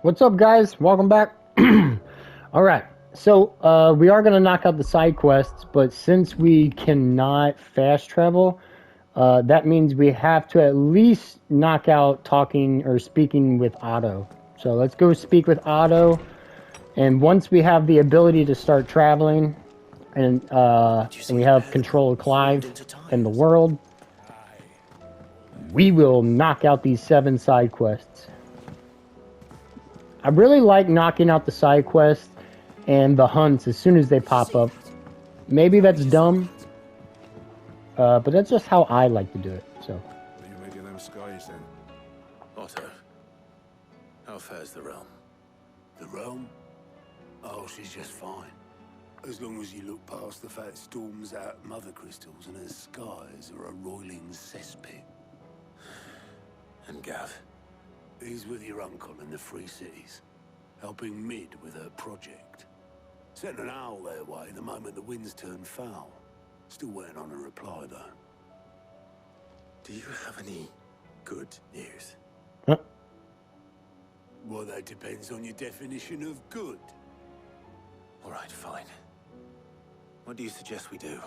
What's up, guys? Welcome back. All right, so we are gonna knock out the side quests, but since we cannot fast travel, that means we have to at least knock out talking or speaking with Otto. So let's go speak with Otto, and once we have the ability to start traveling, and we have control of Clive and the world, we will knock out these 7 side quests. I really like knocking out the side quests and the hunts as soon as they pop up. Maybe that's dumb, but that's just how I like to do it. So. Are you making them skies then? Otto, how fares the realm? The realm? Oh, she's just fine. As long as you look past the fat storms out mother crystals and her skies are a roiling cesspit. And Gav? He's with your uncle in the Free Cities, helping Mid with her project. Sent an owl their way the moment the winds turned foul. Still waiting on a reply, though. Do you have any good news? Huh? Well, that depends on your definition of good. All right, fine. What do you suggest we do?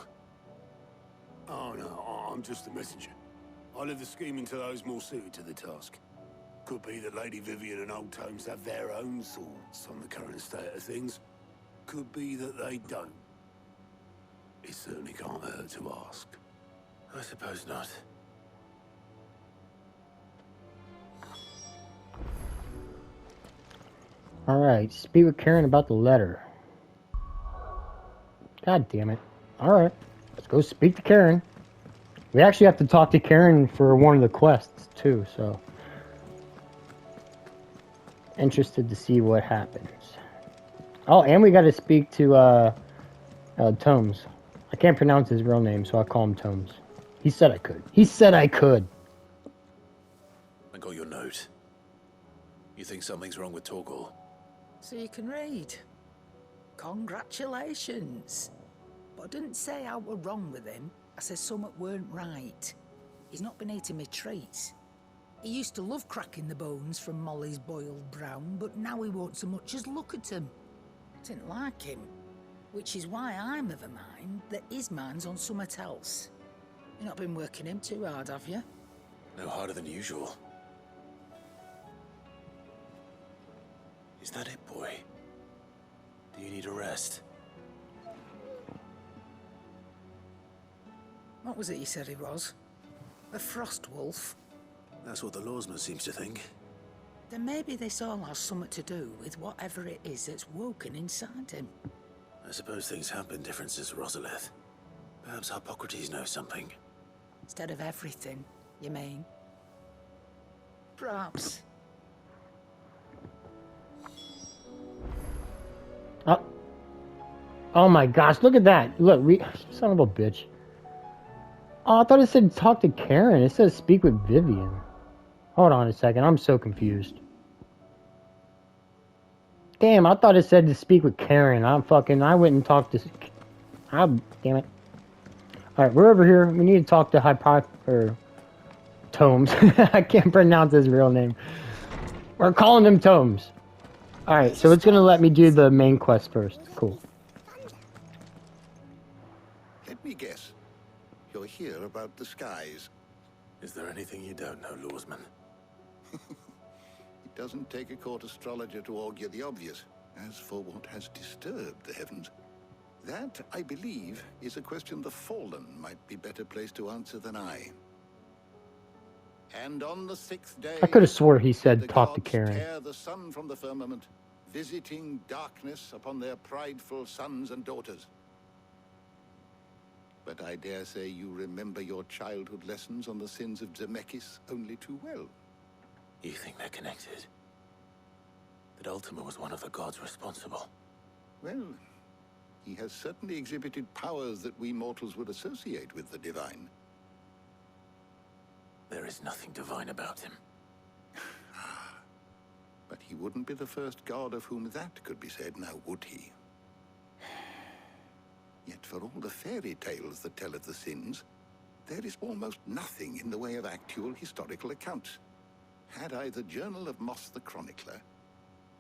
Oh, no, I'm just the messenger. I leave the scheming to those more suited to the task. Could be that Lady Vivian and Old Tomes have their own thoughts on the current state of things. Could be that they don't. It certainly can't hurt to ask. I suppose not. Alright, speak with Karen about the letter. God damn it. Alright, let's go speak to Karen. We actually have to talk to Karen for one of the quests, too, so. Interested to see what happens. Oh, and we gotta speak to, Tomes. I can't pronounce his real name, so I'll call him Tomes. He said I could. He said I could. I got your note. You think something's wrong with Torgal? So you can read. Congratulations. But I didn't say I were wrong with him. I said something weren't right. He's not been eating me treats. He used to love cracking the bones from Molly's boiled brown, but now he won't so much as look at them. Didn't like him. Which is why I'm of a mind that his mind's on something else. You've not been working him too hard, have you? No harder than usual. Is that it, boy? Do you need a rest? What was it you said he was? A frost wolf? That's what the lawsman seems to think. Then maybe this all has something to do with whatever it is that's woken inside him. I suppose things have been different since Rosalith. Perhaps Hippocrates knows something. Instead of everything, you mean? Perhaps. Oh my gosh, look at that. Look, son of a bitch. Oh, I thought it said talk to Karen. It says speak with Vivian. Hold on a second, I'm so confused. Damn, I thought it said to speak with Karen. I went and talked to... damn it. Alright, we're over here. We need to talk to Tomes. I can't pronounce his real name. We're calling him Tomes. Alright, so it's gonna let me do the main quest first. Cool. Let me guess. You're here about the skies. Is there anything you don't know, lawsman? It doesn't take a court astrologer to augur the obvious. As for what has disturbed the heavens, that, I believe, is a question the Fallen might be better placed to answer than I. And on the 6th day, I could have swore he said the talk to gods Karen. tear the sun from the firmament, visiting darkness upon their prideful sons and daughters. But I dare say you remember your childhood lessons on the sins of Zemeckis only too well. You think they're connected? That Ultima was one of the gods responsible? Well, he has certainly exhibited powers that we mortals would associate with the divine. There is nothing divine about him. But he wouldn't be the first god of whom that could be said, now would he? Yet for all the fairy tales that tell of the sins, there is almost nothing in the way of actual historical accounts. Had I the Journal of Moss the Chronicler,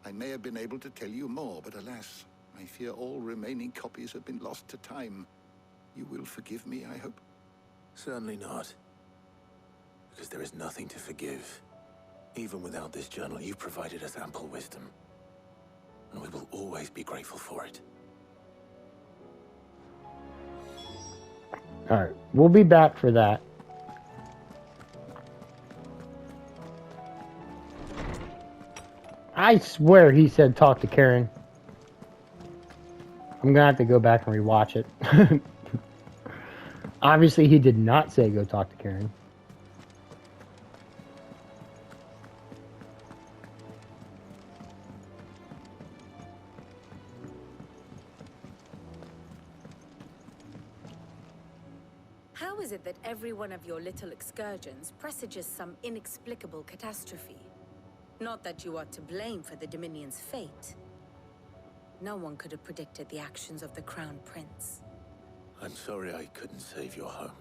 I may have been able to tell you more, but alas, I fear all remaining copies have been lost to time. You will forgive me, I hope? Certainly not. Because there is nothing to forgive. Even without this journal, you've provided us ample wisdom. And we will always be grateful for it. Alright, we'll be back for that. I swear he said talk to Karen. I'm gonna have to go back and rewatch it. Obviously, he did not say go talk to Karen. How is it that every one of your little excursions presages some inexplicable catastrophe? Not that you are to blame for the Dominion's fate. No one could have predicted the actions of the Crown Prince. I'm sorry I couldn't save your home.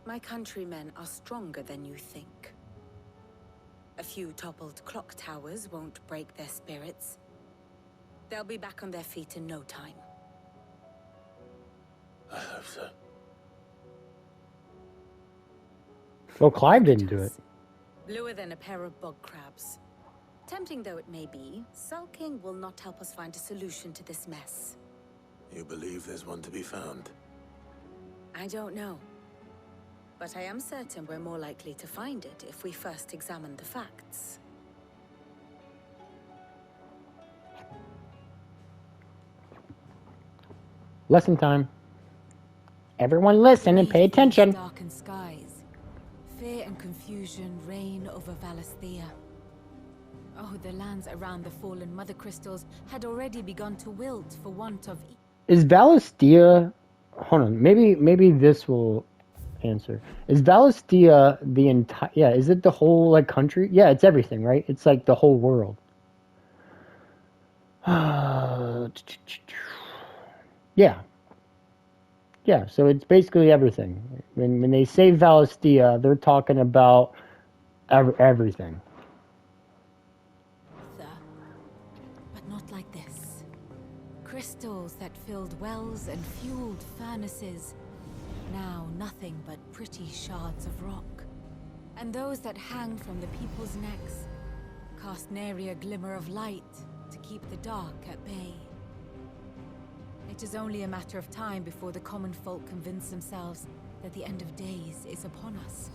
My countrymen are stronger than you think. A few toppled clock towers won't break their spirits. They'll be back on their feet in no time. I hope so. Well, Clive didn't do it. Bluer than a pair of bog crabs. Tempting though it may be, sulking will not help us find a solution to this mess. You believe there's one to be found? I don't know. But I am certain we're more likely to find it if we first examine the facts. Lesson time. Everyone listen and pay attention. Darkened skies. Fear and confusion reign over Valisthea. Oh, the lands around the fallen mother crystals had already begun to wilt for want of... Is Valisthea... Hold on, maybe this will answer. Is Valisthea the entire... Yeah, is it the whole, like, country? Yeah, it's everything, right? It's, like, the whole world. Yeah. Yeah, so it's basically everything. When they say Valisthea, they're talking about everything. But not like this. Crystals that filled wells and fueled furnaces. Now nothing but pretty shards of rock. And those that hang from the people's necks cast nary a glimmer of light to keep the dark at bay. It is only a matter of time before the common folk convince themselves that the end of days is upon us.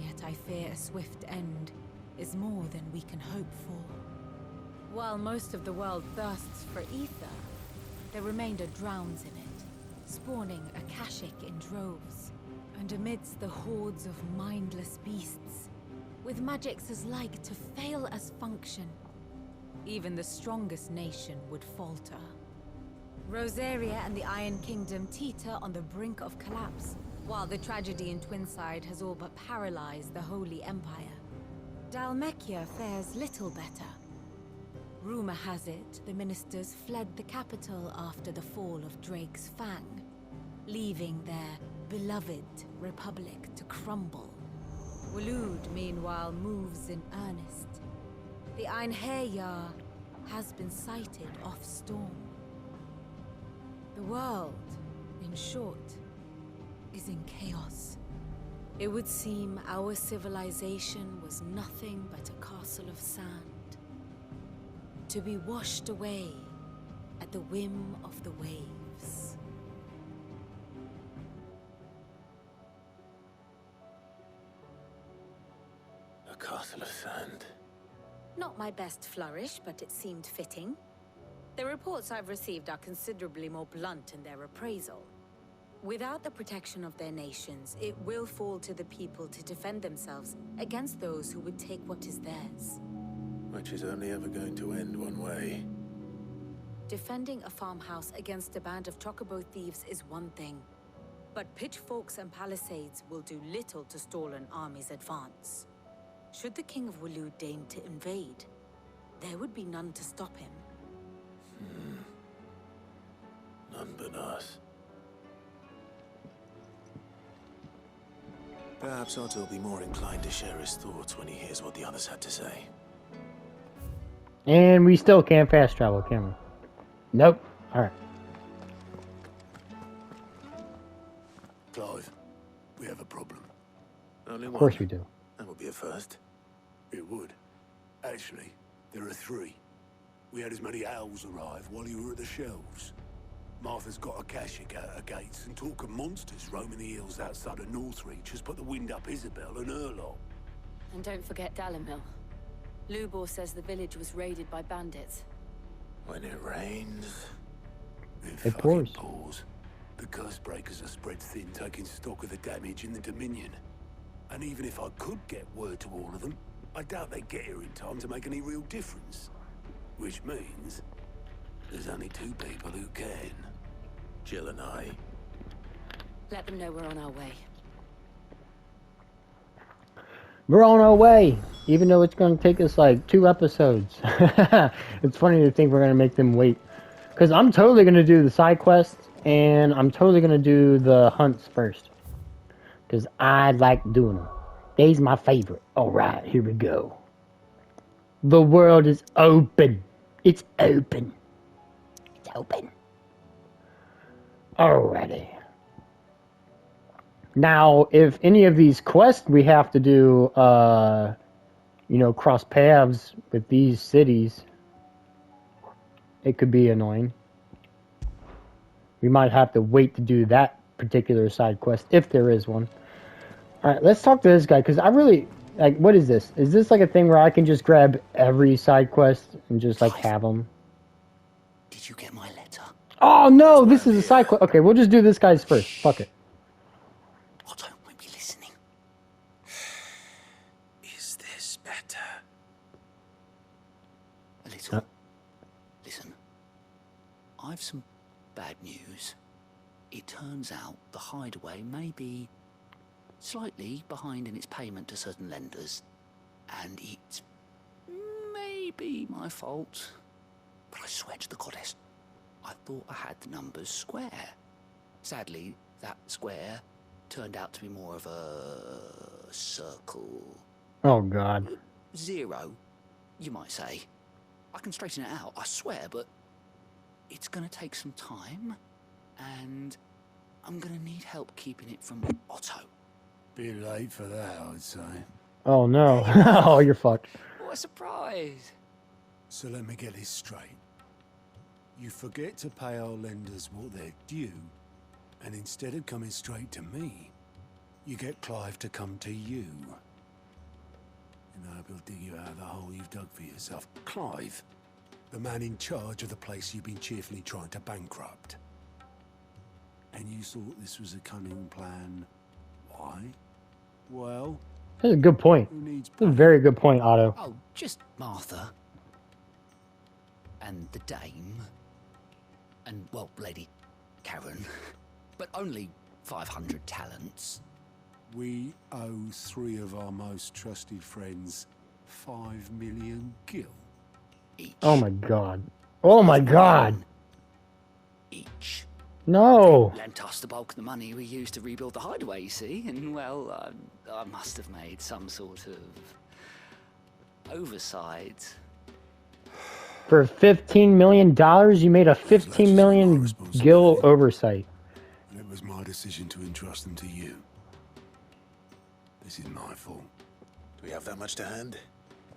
Yet I fear a swift end is more than we can hope for. While most of the world thirsts for ether, the remainder drowns in it, spawning Akashic in droves. And amidst the hordes of mindless beasts, with magics as like to fail as function, even the strongest nation would falter. Rosaria and the Iron Kingdom teeter on the brink of collapse, while the tragedy in Twinside has all but paralyzed the Holy Empire. Dalmekia fares little better. Rumor has it the ministers fled the capital after the fall of Drake's Fang, leaving their beloved republic to crumble. Waloed, meanwhile, moves in earnest. The Einherjar has been sighted off-storm. The world, in short, is in chaos. It would seem our civilization was nothing but a castle of sand, to be washed away at the whim of the waves. A castle of sand. Not my best flourish, but it seemed fitting. The reports I've received are considerably more blunt in their appraisal. Without the protection of their nations, it will fall to the people to defend themselves against those who would take what is theirs. Which is only ever going to end one way. Defending a farmhouse against a band of chocobo thieves is one thing, but pitchforks and palisades will do little to stall an army's advance. Should the King of Waloed deign to invade, there would be none to stop him. None but us. Perhaps Otto will be more inclined to share his thoughts when he hears what the others had to say. And we still can't fast travel, can we? Nope. Alright. Clive, we have a problem. Only Of one. course we do. That would be a first. It would. Actually, there are three. We had as many owls arrive while you were at the shelves. Martha's got a Kashik at her gates, and talk of monsters roaming the hills outside of Northreach has put the wind up Isabel and her lot. And don't forget Dalimil. Lubor says the village was raided by bandits. When it rains. It It fucking pours. pours. The curse breakers are spread thin, taking stock of the damage in the Dominion. And even if I could get word to all of them, I doubt they'd get here in time to make any real difference. Which means there's only two people who can. Jill and I. Let them know we're on our way. We're on our way, even though it's going to take us like 2 episodes. It's funny to think we're going to make them wait. Because I'm totally going to do the side quests, and I'm totally going to do the hunts first. Because I like doing them. They's my favorite. Alright, here we go. The world is open. It's open. It's open. Alrighty. Now, if any of these quests we have to do, you know, cross paths with these cities, it could be annoying. We might have to wait to do that particular side quest, if there is one. Alright, let's talk to this guy, because I really, like, what is this? Is this like a thing where I can just grab every side quest and just, like, have them? Did you get my letter? Oh, no, this is a side quest. Okay, we'll just do this guy's first. Fuck it. Otto won't be listening. Is this better? A little. Listen, I've some bad news. It turns out the hideaway may be slightly behind in its payment to certain lenders, and it may be my fault. But I swear to the goddess, I thought I had the numbers square. Sadly, that square turned out to be more of a circle. Oh, God. 0, you might say. I can straighten it out, I swear, but it's gonna take some time, and I'm gonna need help keeping it from Otto. Bit late for that, I'd say. Oh, no. Oh, you're fucked. What a surprise! So let me get this straight. You forget to pay our lenders what they're due, and instead of coming straight to me, you get Clive to come to you. And I hope he'll dig you out of the hole you've dug for yourself. Clive, the man in charge of the place you've been cheerfully trying to bankrupt. And you thought this was a cunning plan. Why? Well, That's a good point. who needs That's a very good point, Otto. Oh, just Martha. And the dame. And, well, Lady Karen. But only 500 talents. We owe 3 of our most trusted friends 5 million gil. Each. Oh, my God. Oh, my God. Each. No. Lent us the bulk of the money we used to rebuild the hideaway, you see, and, well, I must have made some sort of oversight. For $15 million, you made a 15 million gil oversight. And it was my decision to entrust them to you. This is my fault. Do we have that much to hand?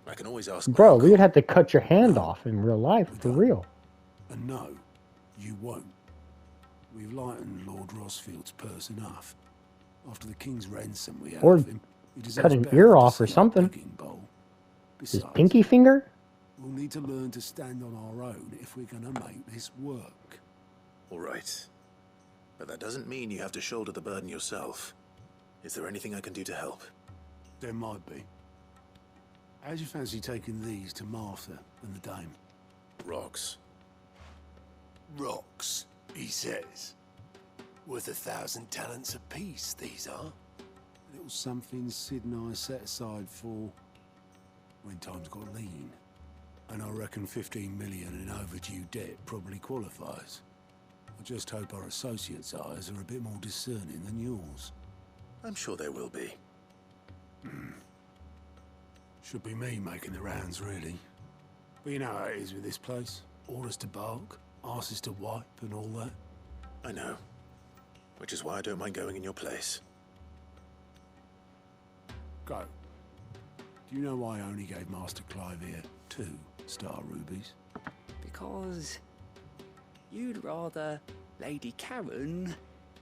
I can always ask. Bro, we would have to cut your hand off in real life, for real. And no, you won't. We've lightened Lord Rosfield's purse enough. After the king's ransom we had Or of him, he deserves cut an better ear than to off or see our something. begging bowl. His Besides, pinky finger? we'll need to learn to stand on our own if we're going to make this work. All right. But that doesn't mean you have to shoulder the burden yourself. Is there anything I can do to help? There might be. How'd you fancy taking these to Martha and the dame? Rocks. Rocks, he says. Worth 1,000 talents apiece, these are. And it was something Sid and I set aside for when times got lean. And I reckon 15 million in overdue debt probably qualifies. I just hope our associates' eyes are a bit more discerning than yours. I'm sure there will be. Should be me making the rounds, really. But you know how it is with this place. Orders to bark, asses to wipe, and all that. I know. Which is why I don't mind going in your place. Go. Do you know why I only gave Master Clive here 2 star rubies? Because you'd rather Lady Karen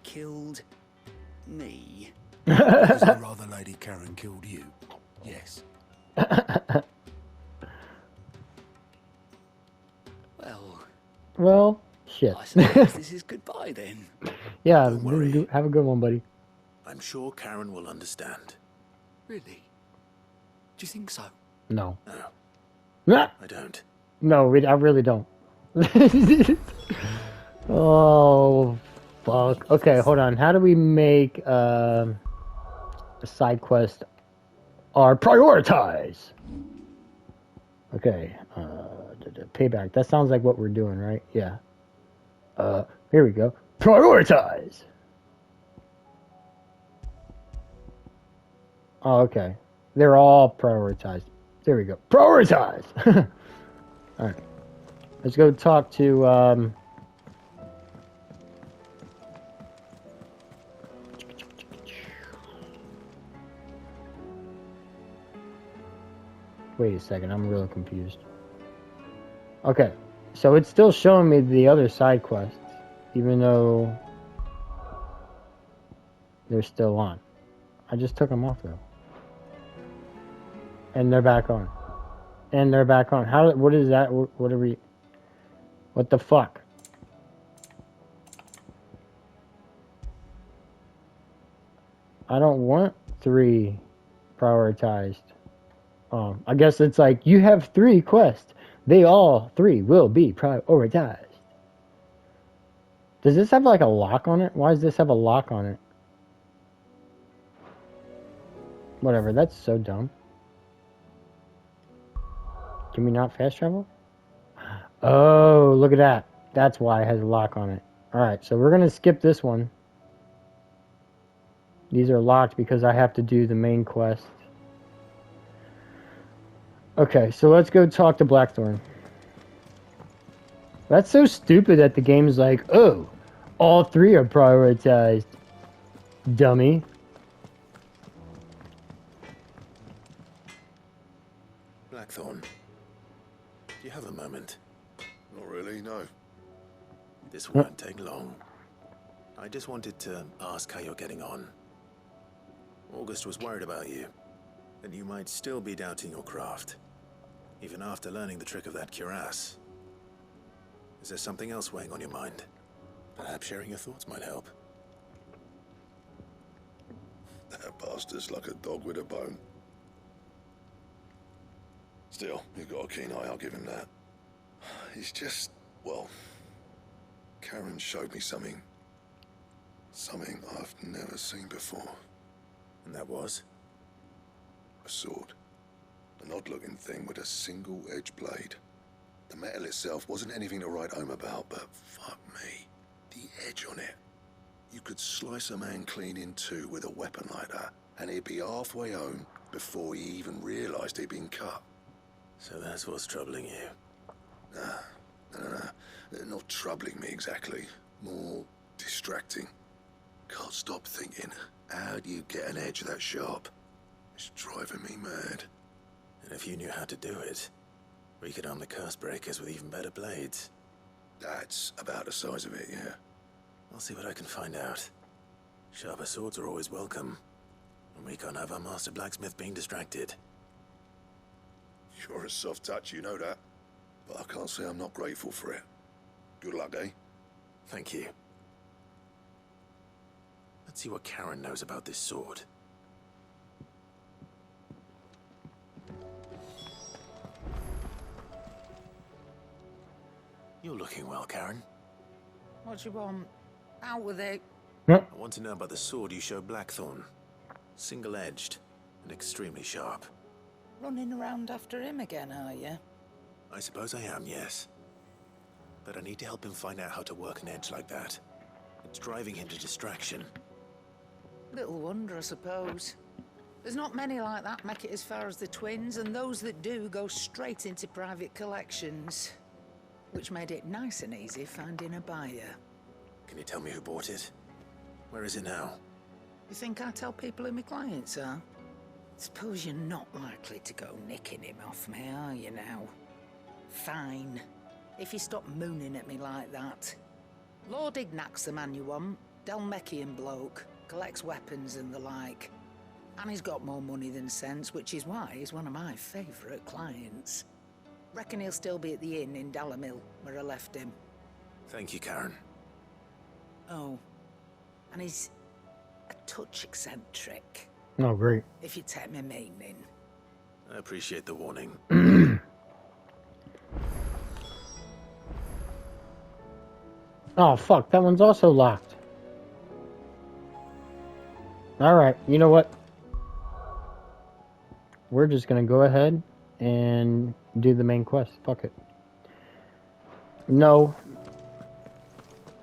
killed me. Because I'd rather Lady Karen killed you. Yes. Well, shit. I suppose this is goodbye then. Yeah, Don't worry. have a good one, buddy. I'm sure Karen will understand. Really? Do you think so? No. No, Nah. I don't. No, I really don't. Oh, fuck. Okay, hold on. How do we make a side quest are prioritize? Okay, payback. That sounds like what we're doing, right? Yeah. Here we go. Prioritize. Oh, okay. They're all prioritized. There we go. Prioritize. All right. Let's go talk to Wait a second, I'm really confused. Okay, so it's still showing me the other side quests, even though they're still on. I just took them off though. And they're back on. And they're back on. What is that? What are we... What the fuck? I don't want 3 prioritized. I guess it's like, you have 3 quests. They all 3 will be prioritized. Does this have like a lock on it? Why does this have a lock on it? Whatever, that's so dumb. Can we not fast travel? Oh, look at that. That's why it has a lock on it. Alright, so we're going to skip this one. These are locked because I have to do the main quest. Okay, so let's go talk to Blackthorn. That's so stupid that the game's like, oh, all 3 are prioritized. Dummy. Blackthorn, do you have a moment? Not really, no. This won't take long. I just wanted to ask how you're getting on. August was worried about you, that you might still be doubting your craft, even after learning the trick of that cuirass. Is there something else weighing on your mind? Perhaps sharing your thoughts might help. That bastard's like a dog with a bone. Still, you've got a keen eye, I'll give him that. He's just, well... Karen showed me something. Something I've never seen before. And that was? A sword. An odd-looking thing with a single-edged blade. The metal itself wasn't anything to write home about, but fuck me. The edge on it. You could slice a man clean in 2 with a weapon like that, and he'd be halfway home before he even realized he'd been cut. So that's what's troubling you. Nah. Not troubling me exactly. More distracting. Can't stop thinking, how do you get an edge that sharp? It's driving me mad. And if you knew how to do it, we could arm the curse breakers with even better blades. That's about the size of it, yeah. I'll see what I can find out. Sharper swords are always welcome. And we can't have our master blacksmith being distracted. You're a soft touch, you know that. But I can't say I'm not grateful for it. Good luck, eh? Thank you. Let's see what Karen knows about this sword. You're looking well, Karen. What do you want? Out with it. I want to know about the sword you showed Blackthorn. Single-edged and extremely sharp. Running around after him again, are you? I suppose I am, yes. But I need to help him find out how to work an edge like that. It's driving him to distraction. Little wonder, I suppose. There's not many like that make it as far as the twins, and those that do go straight into private collections. Which made it nice and easy finding a buyer. Can you tell me who bought it? Where is it now? You think I tell people who my clients are? Suppose you're not likely to go nicking him off me, are you now? Fine. If you stop mooning at me like that. Lord Ignac's the man you want. Dalmekian bloke. Collects weapons and the like. And he's got more money than sense, which is why he's one of my favourite clients. Reckon he'll still be at the inn in Dalimil, where I left him. Thank you, Karen. Oh. And he's a touch eccentric. Oh, great. If you take my meaning. I appreciate the warning. Oh, fuck. That one's also locked. Alright, you know what? We're just gonna go ahead and do the main quest. Fuck it. No.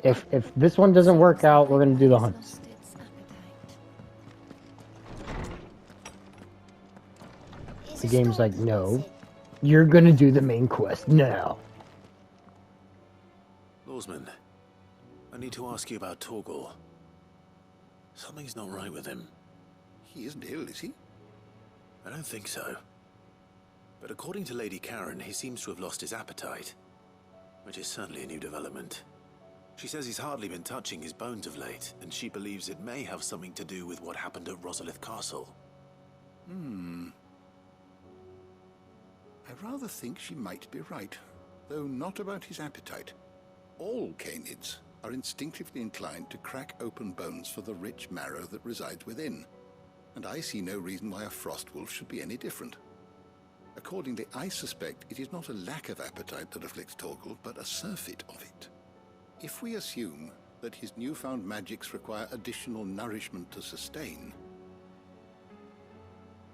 If this one doesn't work out, we're gonna do the hunt. The game's like, no. You're gonna do the main quest now. Lawsman, I need to ask you about Torgal. Something's not right with him. He isn't ill, is he? I don't think so. But according to Lady Karen, he seems to have lost his appetite. Which is certainly a new development. She says he's hardly been touching his bones of late, and she believes it may have something to do with what happened at Rosalith Castle. I rather think she might be right, though not about his appetite. All canids are instinctively inclined to crack open bones for the rich marrow that resides within, and I see no reason why a frost wolf should be any different. Accordingly, I suspect it is not a lack of appetite that afflicts Torgal, but a surfeit of it. If we assume that his newfound magics require additional nourishment to sustain,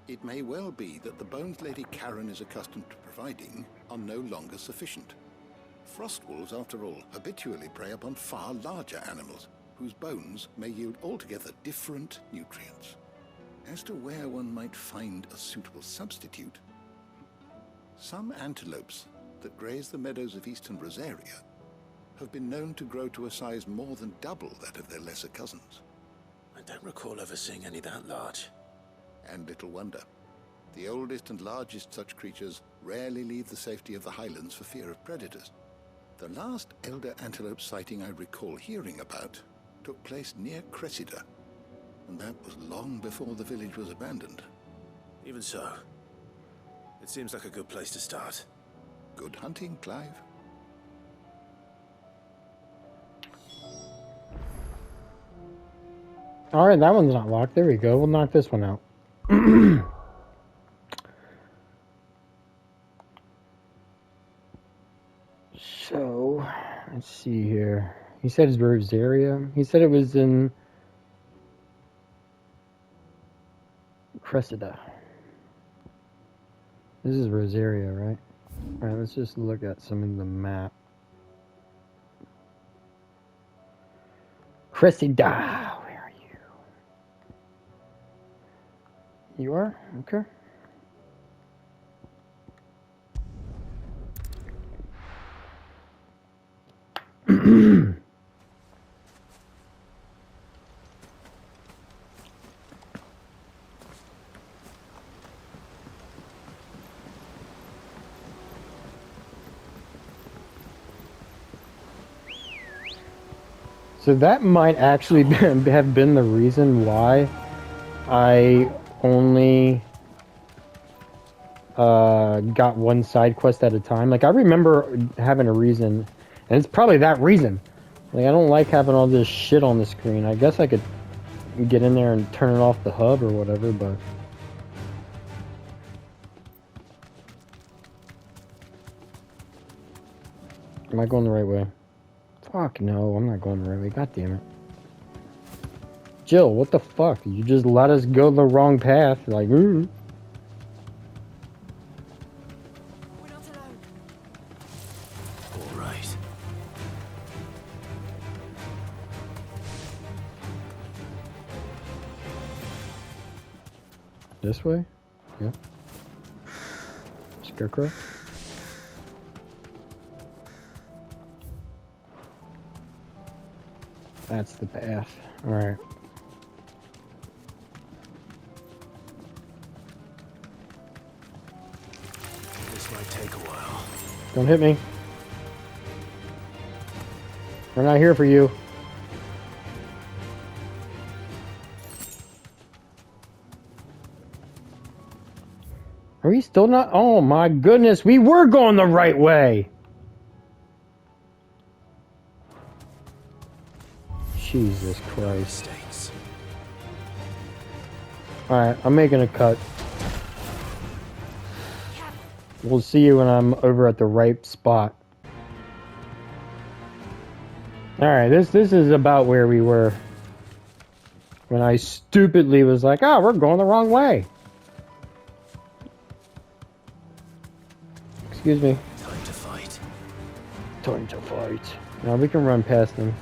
it may well be that the bones Lady Karen is accustomed to providing are no longer sufficient. Frost wolves, after all, habitually prey upon far larger animals, whose bones may yield altogether different nutrients. As to where one might find a suitable substitute, some antelopes that graze the meadows of eastern Rosaria have been known to grow to a size more than double that of their lesser cousins. I don't recall ever seeing any that large. And little wonder. The oldest and largest such creatures rarely leave the safety of the highlands for fear of predators. The last elder antelope sighting I recall hearing about took place near Cressida, and that was long before the village was abandoned. Even so, it seems like a good place to start. Good hunting, Clive. Alright, that one's not locked. There we go. We'll knock this one out. So, let's see here. He said it's Rosaria. He said it was in Cressida. This is Rosaria, right? Alright, let's just look at some of the map. Cressida. Where are you? You are? Okay. So that might actually have been the reason why I only got one side quest at a time. Like, I remember having a reason, and it's probably that reason. Like, I don't like having all this shit on the screen. I guess I could get in there and turn it off the hub or whatever, but... Am I going the right way? Fuck no, I'm not going the right way. God damn it. Jill, what the fuck? You just let us go the wrong path. Like, ooh. We're not alone. All right. This way? Yeah. Scarecrow? That's the path. Alright. This might take a while. Don't hit me. We're not here for you. Are we still not? Oh my goodness, we were going the right way. Jesus Christ. Mistakes. Alright, I'm making a cut. We'll see you when I'm over at the right spot. Alright, this is about where we were. When I stupidly was like, oh, we're going the wrong way. Excuse me. Time to fight. Time to fight. Now we can run past them.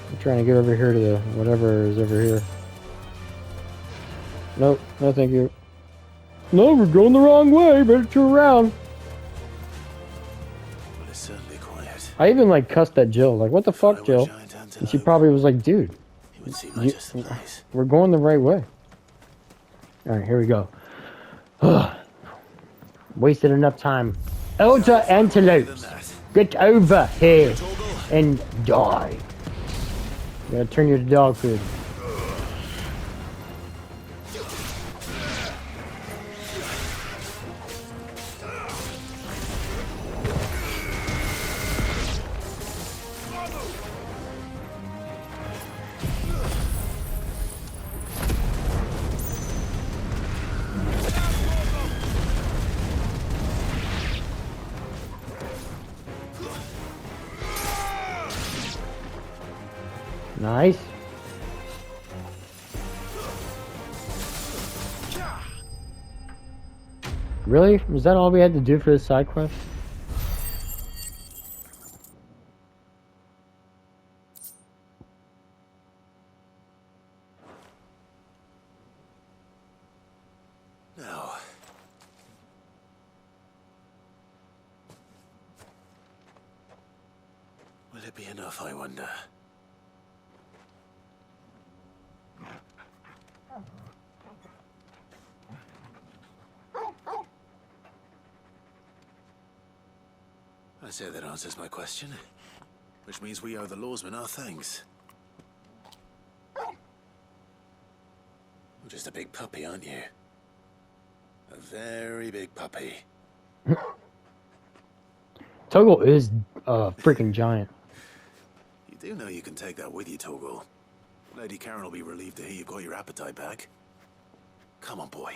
I'm trying to get over here to the whatever is over here. Nope, no thank you. No, we're going the wrong way. Better turn around. Well, it's certainly quiet. I even like cussed at Jill. Like, what the fuck, If I were Jill? giant And she antelope, probably was like, dude, it would seem like just the place. we're going the right way. Alright, here we go. Ugh. Wasted enough time. Elder antelopes, get over here and die. You gotta turn you to dog food. Nice. Really? Was that all we had to do for this side quest? Now. Will it be enough, I wonder? I say that answers my question. Which means we owe the lawsmen our thanks. You're just a big puppy, aren't you? A very big puppy. Toggle is freaking giant. You do know you can take that with you, Toggle. Lady Karen will be relieved to hear you got your appetite back. Come on, boy.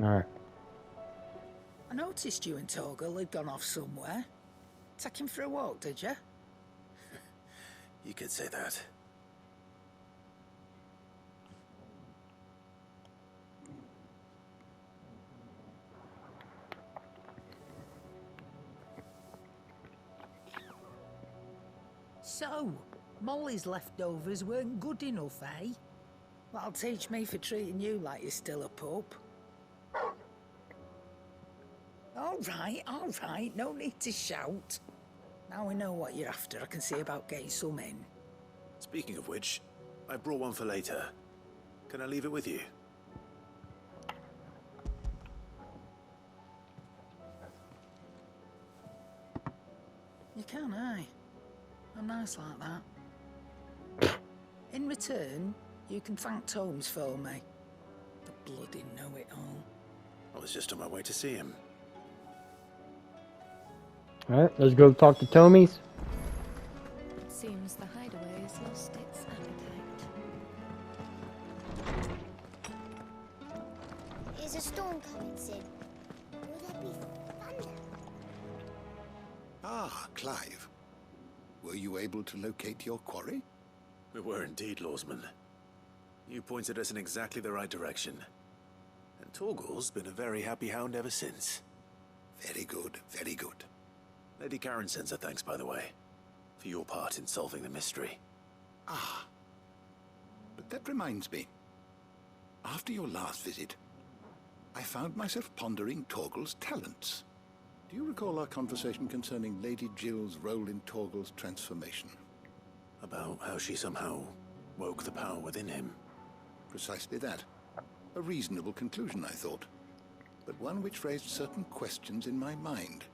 Alright. I noticed you and Torgal had gone off somewhere. Take him for a walk, did you? You could say that. So, Molly's leftovers weren't good enough, eh? That'll teach me for treating you like you're still a pup. All right, no need to shout. Now we know what you're after, I can see about getting some in. Speaking of which, I brought one for later. Can I leave it with you? You can, aye. I'm nice like that. In return, you can thank Tomes for me. The bloody know-it-all. I was just on my way to see him. Alright, let's go talk to Tomies. Seems the hideaway has lost its appetite. Is a storm coming, Sid? Will there be thunder? Ah, Clive. Were you able to locate your quarry? We were indeed, lawsman. You pointed us in exactly the right direction. And Torgal's been a very happy hound ever since. Very good, very good. Lady Karen sends her thanks, by the way, for your part in solving the mystery. Ah. But that reminds me. After your last visit, I found myself pondering Torgal's talents. Do you recall our conversation concerning Lady Jill's role in Torgal's transformation? About how she somehow woke the power within him. Precisely that. A reasonable conclusion, I thought, but one which raised certain questions in my mind.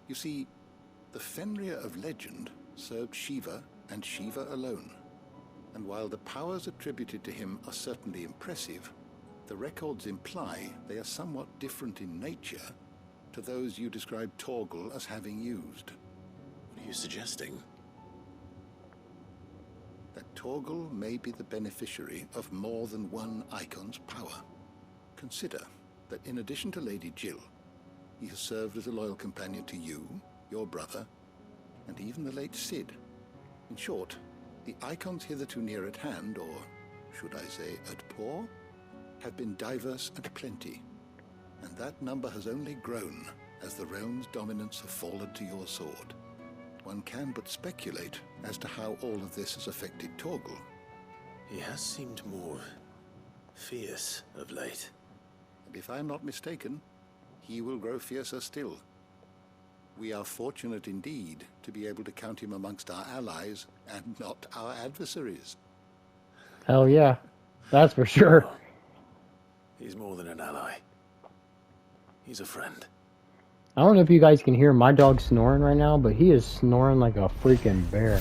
You see, the Fenrir of legend served Shiva and Shiva alone. And while the powers attributed to him are certainly impressive, the records imply they are somewhat different in nature to those you described Torgal as having used. What are you suggesting? That Torgal may be the beneficiary of more than one icon's power. Consider that in addition to Lady Jill, he has served as a loyal companion to you, your brother, and even the late Cid. In short, the icons hitherto near at hand, or should I say at paw, have been diverse and plenty, and that number has only grown as the realm's dominance have fallen to your sword. One can but speculate as to how all of this has affected Torgal. He has seemed more fierce of late. And if I'm not mistaken, he will grow fiercer still. We are fortunate indeed to be able to count him amongst our allies and not our adversaries. Hell yeah. That's for sure. He's more than an ally. He's a friend. I don't know if you guys can hear my dog snoring right now, but he is snoring like a freaking bear.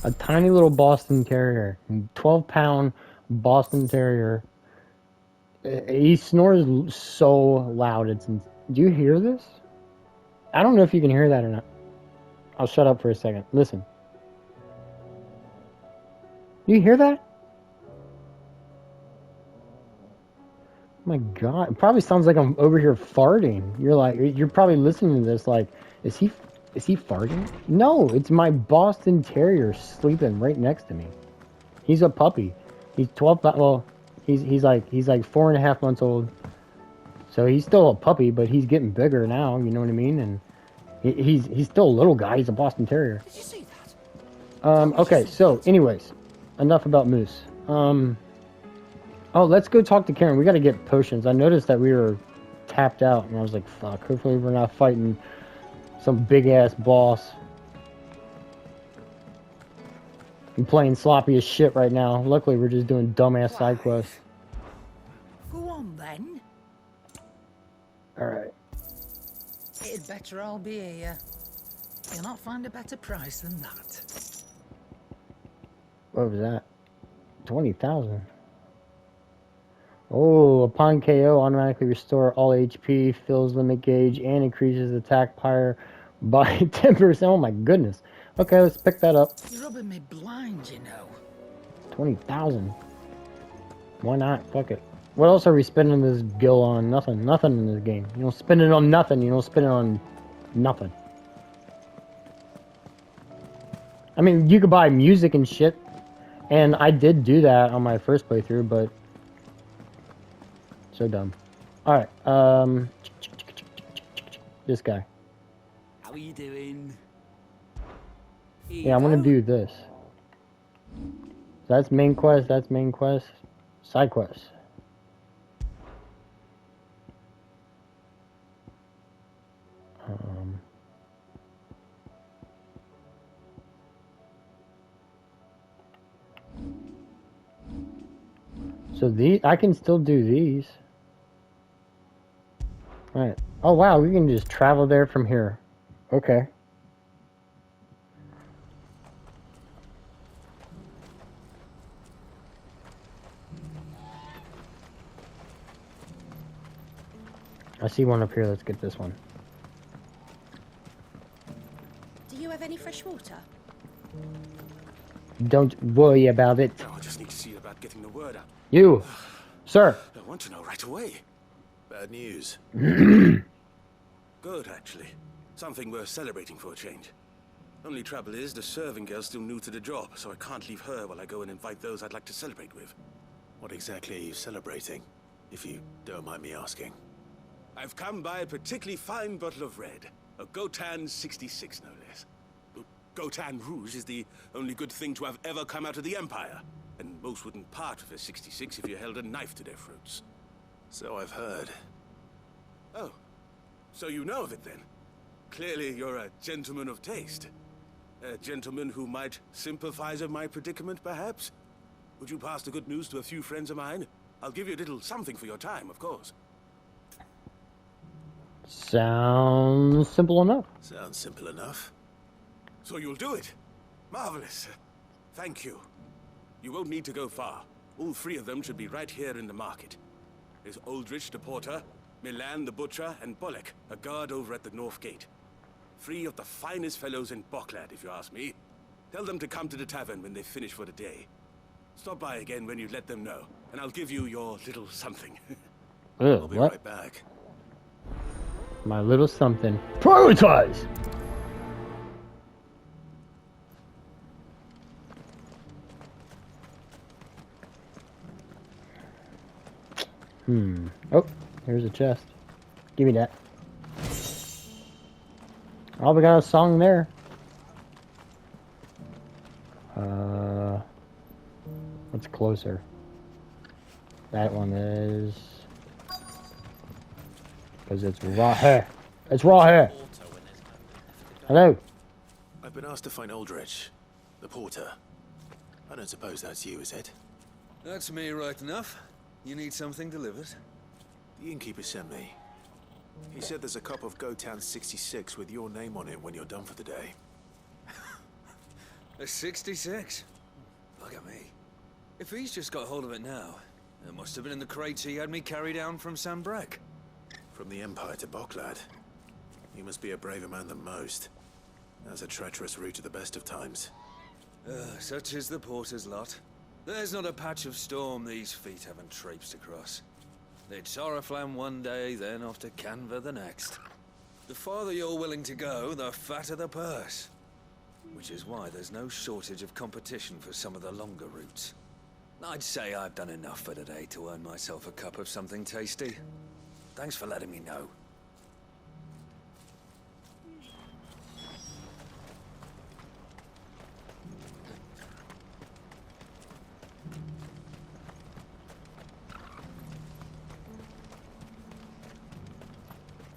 A tiny little Boston Terrier. 12-pound Boston Terrier. He snores so loud. Do you hear this? I don't know if you can hear that or not. I'll shut up for a second. Listen. You hear that? My God, it probably sounds like I'm over here farting. You're probably listening to this like, is he farting? No, it's my Boston Terrier sleeping right next to me. He's a puppy. He's 12. Well, he's like 4.5 months old. So he's still a puppy, but he's getting bigger now. You know what I mean? And he's still a little guy. He's a Boston Terrier. Did you see that? Okay. So, anyways, enough about Moose. Oh, let's go talk to Karen. We got to get potions. I noticed that we were tapped out, and I was like, fuck, hopefully we're not fighting some big-ass boss. I'm playing sloppy as shit right now. Luckily, we're just doing dumbass side quests. Go on, then. Alright. It'd better all be here. You'll not find a better price than that. What was that? 20,000. Oh, upon KO, automatically restore all HP, fills limit gauge, and increases attack power by 10%. Oh my goodness. Okay, let's pick that up. You're rubbing me blind, you know. 20,000. Why not? Fuck it. What else are we spending this gil on? Nothing. Nothing in this game. You don't spend it on nothing. You don't spend it on nothing. I mean, you could buy music and shit. And I did do that on my first playthrough, but... So dumb. Alright, this guy. How are you doing? Yeah, I'm gonna do this. That's main quest, that's main quest. Side quest. So I can still do these. Alright. Oh wow, we can just travel there from here. Okay. I see one up here. Let's get this one. Do you have any fresh water? Don't worry about it. I just need to see about getting the word out. You, sir. I want to know right away. Bad news. Good, actually. Something worth celebrating for a change. Only trouble is, the serving girl's still new to the job, so I can't leave her while I go and invite those I'd like to celebrate with. What exactly are you celebrating, if you don't mind me asking? I've come by a particularly fine bottle of red. A Gotan 66, no less. Gotan Rouge is the only good thing to have ever come out of the Empire. And most wouldn't part with a 66 if you held a knife to their throats. So I've heard. Oh, so you know of it then? Clearly you're a gentleman of taste. A gentleman who might sympathize with my predicament, perhaps? Would you pass the good news to a few friends of mine? I'll give you a little something for your time, of course. Sounds simple enough. Sounds simple enough. So you'll do it? Marvelous. Thank you. You won't need to go far. All three of them should be right here in the market. There's Aldrich the porter, Milan the butcher, and Bolek, a guard over at the north gate. Three of the finest fellows in Boklad, if you ask me. Tell them to come to the tavern when they finish for the day. Stop by again when you let them know, and I'll give you your little something. I'll be What? right back. My little something. Prioritize! Oh, here's a chest. Give me that. Oh, we got a song there. What's closer? That one is... Because it's raw hair. It's raw hair. Hello. I've been asked to find Aldrich, the porter. I don't suppose that's you, is it? That's me right enough. You need something delivered? The innkeeper sent me. He said there's a cup of Gotan 66 with your name on it when you're done for the day. A 66? Look at me. If he's just got hold of it now, it must have been in the crates he had me carry down from Sambrek. From the Empire to Boklad. You must be a braver man than most. That's a treacherous route at the best of times. Such is the porter's lot. There's not a patch of storm these feet haven't traipsed across. It's Oriflamme one day, then off to Canva the next. The farther you're willing to go, the fatter the purse. Which is why there's no shortage of competition for some of the longer routes. I'd say I've done enough for today to earn myself a cup of something tasty. Thanks for letting me know.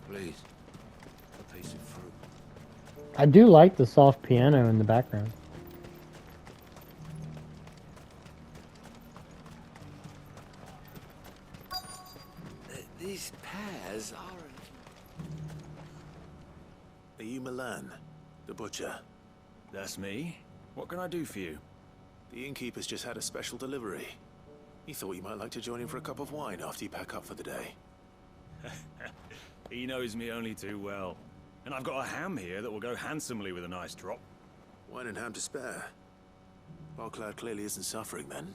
Please, a piece of fruit. I do like the soft piano in the background. These pears aren't... Are you Milan, the butcher? That's me. What can I do for you? The innkeeper's just had a special delivery. He thought you might like to join him for a cup of wine after you pack up for the day. He knows me only too well. And I've got a ham here that will go handsomely with a nice drop. Wine and ham to spare. Boklad clearly isn't suffering then.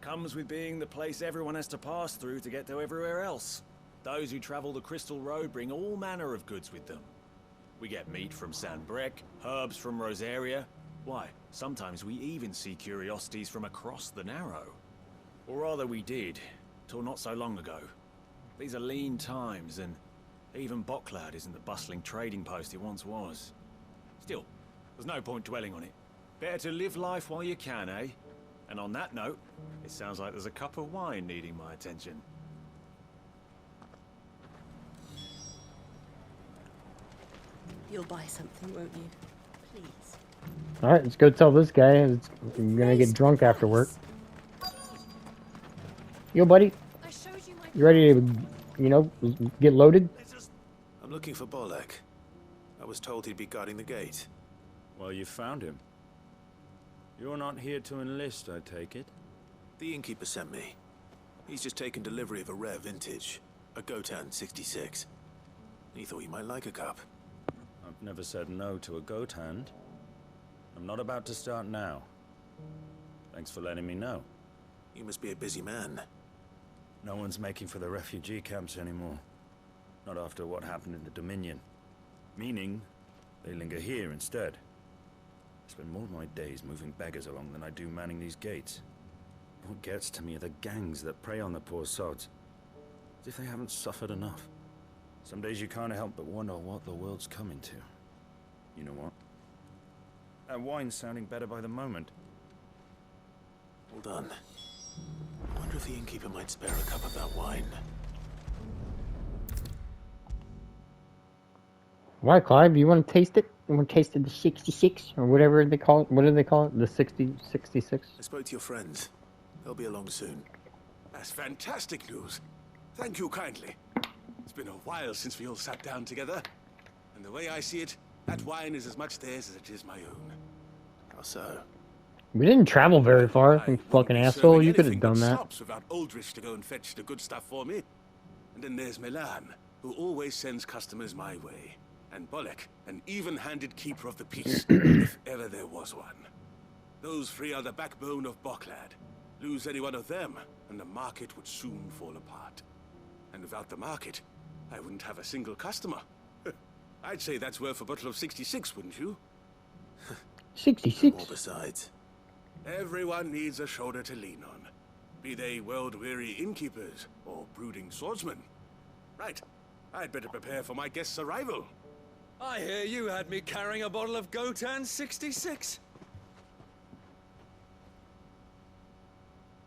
Comes with being the place everyone has to pass through to get to everywhere else. Those who travel the Crystal Road bring all manner of goods with them. We get meat from Sanbrek, herbs from Rosaria. Why, sometimes we even see curiosities from across the Narrow. Or rather we did, till not so long ago. These are lean times, and even Boklad isn't the bustling trading post it once was. Still, there's no point dwelling on it. Better to live life while you can, eh? And on that note, it sounds like there's a cup of wine needing my attention. You'll buy something, won't you? Please. Alright, let's go tell this guy I'm gonna get drunk after work. Yo, buddy. You ready to, you know, get loaded? I'm looking for Bolek. I was told he'd be guarding the gate. Well, you found him. You're not here to enlist, I take it? The innkeeper sent me. He's just taken delivery of a rare vintage, a Gotan 66. He thought you might like a cup. I've never said no to a goat hand. I'm not about to start now. Thanks for letting me know. You must be a busy man. No one's making for the refugee camps anymore. Not after what happened in the Dominion. Meaning, they linger here instead. I spend more of my days moving beggars along than I do manning these gates. What gets to me are the gangs that prey on the poor sods. As if they haven't suffered enough. Some days you can't help but wonder what the world's coming to. You know what? That wine's sounding better by the moment. Hold on. I wonder if the innkeeper might spare a cup of that wine. Why, Clive? You want to taste it? You want to taste of the 66 or whatever they call it? What do they call it? The 66? I spoke to your friends. They'll be along soon. That's fantastic news. Thank you kindly. It's been a while since we all sat down together. And the way I see it, that wine is as much theirs as it is my own. How so? We didn't travel very far, you fucking asshole. You could have done that. Stops without Aldrich to go and fetch the good stuff for me. And then there's Milan, who always sends customers my way. And Bolek, an even-handed keeper of the peace, if ever there was one. Those three are the backbone of Boklad. Lose any one of them, and the market would soon fall apart. And without the market, I wouldn't have a single customer. I'd say that's worth a bottle of 66, wouldn't you? 66? More besides. Everyone needs a shoulder to lean on. Be they world-weary innkeepers or brooding swordsmen. Right. I'd better prepare for my guest's arrival. I hear you had me carrying a bottle of Gotan 66.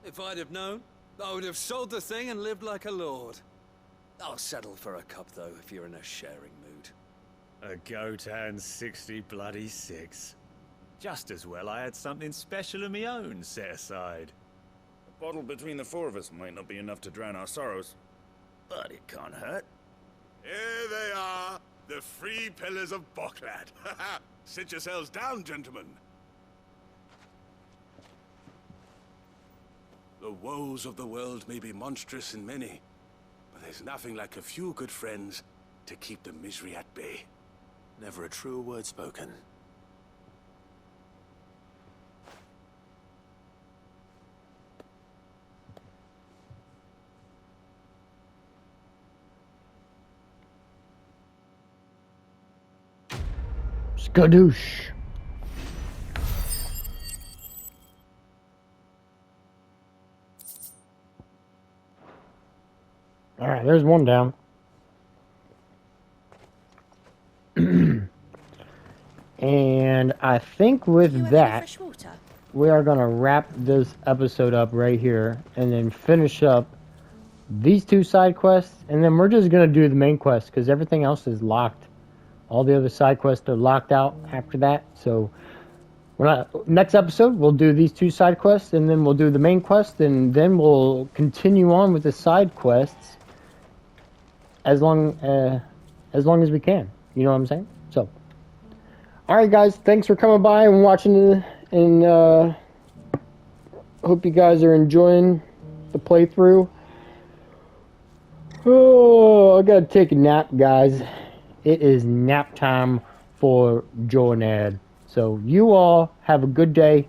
If I'd have known, I would have sold the thing and lived like a lord. I'll settle for a cup, though, if you're in a sharing mood. A Gotan 60 bloody 6. Just as well I had something special of my own set aside. A bottle between the four of us might not be enough to drown our sorrows, but it can't hurt. Here they are, the three pillars of Boklad. Sit yourselves down, gentlemen. The woes of the world may be monstrous in many, but there's nothing like a few good friends to keep the misery at bay. Never a truer word spoken. Skadoosh. Alright, there's one down. And I think with that, we are going to wrap this episode up right here and then finish up these two side quests. And then we're just going to do the main quest because everything else is locked. All the other side quests are locked out after that. So next episode, we'll do these two side quests and then we'll do the main quest. And then we'll continue on with the side quests as long as we can. You know what I'm saying? So, alright guys, thanks for coming by and watching, and hope you guys are enjoying the playthrough. Oh, I gotta take a nap, guys. It is nap time for Jornad. So, you all have a good day.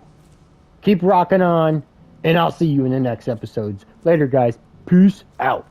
Keep rocking on, and I'll see you in the next episodes. Later, guys. Peace out.